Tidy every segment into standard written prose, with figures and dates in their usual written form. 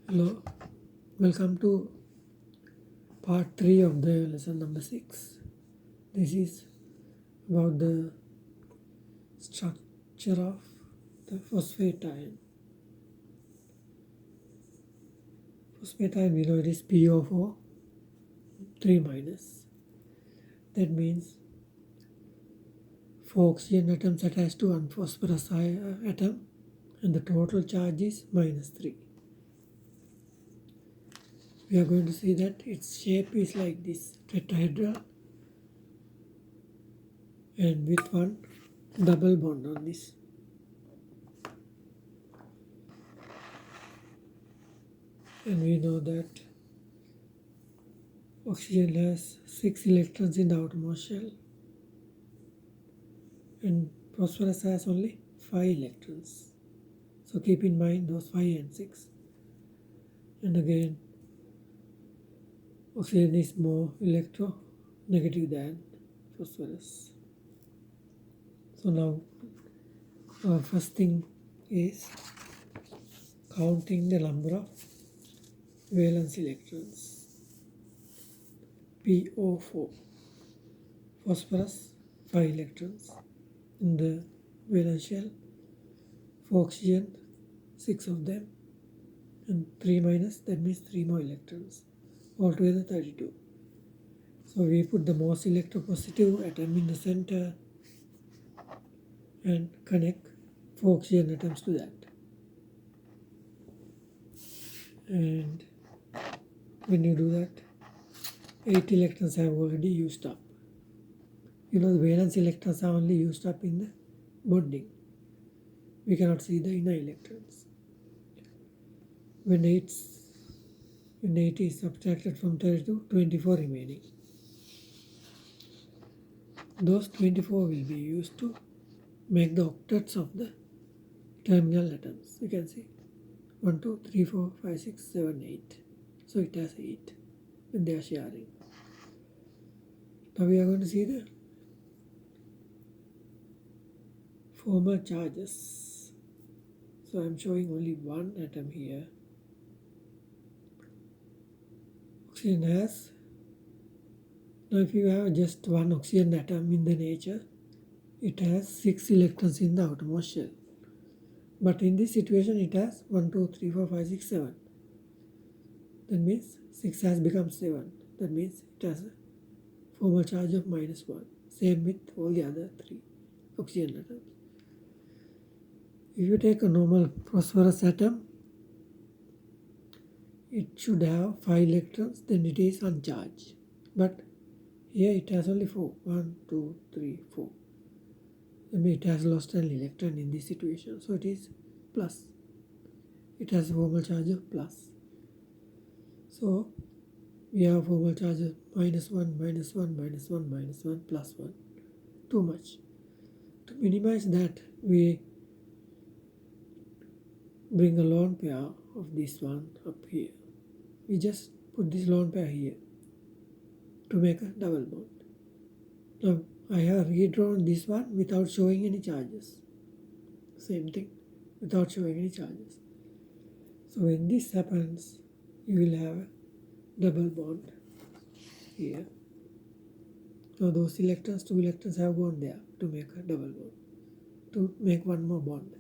Hello, welcome to part 3 of the lesson number 6. This is about the structure of the phosphate ion. Phosphate ion, we know it is PO4 3 minus. That means 4 oxygen atoms attached to one phosphorus atom, and the total charge is -3. We are going to see that its shape is like this tetrahedral, and with one double bond on this. And we know that oxygen has 6 electrons in the outermost shell, and phosphorus has only 5 electrons. So keep in mind those 5 and 6. And again, oxygen is more electronegative than phosphorus. So now our first thing is counting the number of valence electrons. PO4, phosphorus 5 electrons in the valence shell, for oxygen 6 of them, and 3 minus, that means 3 more electrons, altogether 32. So we put the most electropositive atom in the center and connect 4 oxygen atoms to that. And when you do that, 8 electrons have already used up. You know, the valence electrons are only used up in the bonding. We cannot see the inner electrons. When 8 is subtracted from 32, 24 remaining. Those 24 will be used to make the octets of the terminal atoms. You can see 1, 2, 3, 4, 5, 6, 7, 8. So it has 8 when they are sharing. Now we are going to see the formal charges. So I am showing only one atom here. Oxygen has, now if you have just one oxygen atom in the nature, it has 6 electrons in the outermost shell. But in this situation it has 1, 2, 3, 4, 5, 6, 7. That means 6 has become 7. That means it has a formal charge of -1. Same with all the other 3 oxygen atoms. If you take a normal phosphorus atom, it should have 5 electrons, then it is uncharged. But here it has only 4. 1, 2, 3, 4. That means it has lost an electron in this situation. So it is plus. It has a formal charge of plus. So we have formal charge of -1, -1, -1, -1, +1. Too much. To minimize that, we bring a lone pair of this one up here. We just put this lone pair here to make a double bond. Now I have redrawn this one without showing any charges. Same thing, without showing any charges. So when this happens, you will have a double bond here. Now those electrons, 2 electrons have gone there to make a double bond, to make one more bond.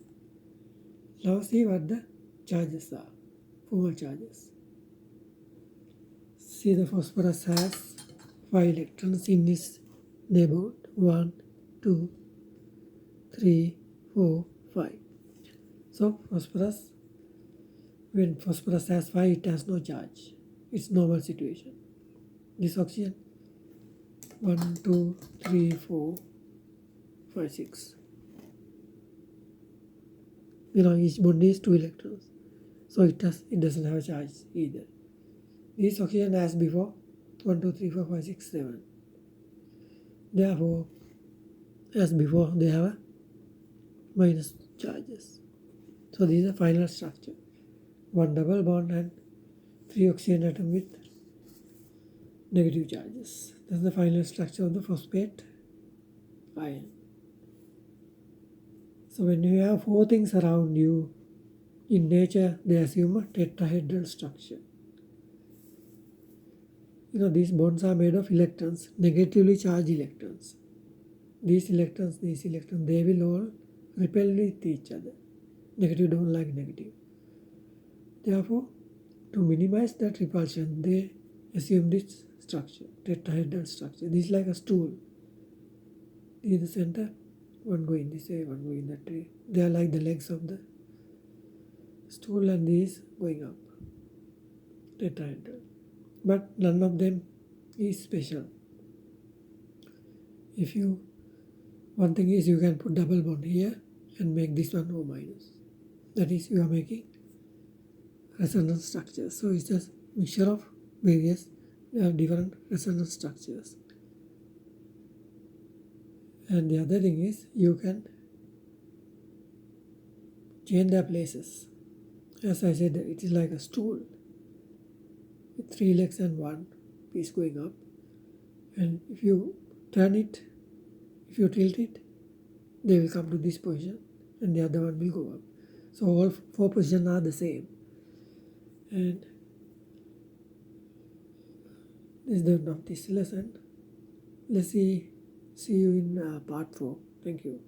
Now see what the charges are, formal charges. See, the phosphorus has 5 electrons in this neighborhood. 1, 2, 3, 4, 5. So phosphorus, when phosphorus has 5, it has no charge. It's normal situation. This oxygen, 1, 2, 3, 4, 5, 6. You know, each bond is 2 electrons. So it doesn't have a charge either. This oxygen as before, 1, 2, 3, 4, 5, 6, 7. Therefore, as before, they have a minus charges. So this is the final structure. One double bond and 3 oxygen atom with negative charges. That's the final structure of the phosphate ion. So when you have 4 things around you, In nature, they assume a tetrahedral structure. These bonds are made of electrons, negatively charged electrons. These electrons, they will all repel with each other. Negative don't like negative. Therefore, to minimize that repulsion, they assume this structure, tetrahedral structure. This is like a stool. In the center, one going this way, one going that way. They are like the legs of the stool, and these going up, tetrahedral. But none of them is special. One thing is you can put double bond here and make this one O minus. That is, you are making resonance structures. So it's just mixture of various different resonance structures. And the other thing is you can change their places. As I said, it is like a stool with 3 legs and one piece going up. And if you turn it, if you tilt it, they will come to this position and the other one will go up. So all 4 positions are the same. And this is the end of this lesson. Let's see you in part 4. Thank you.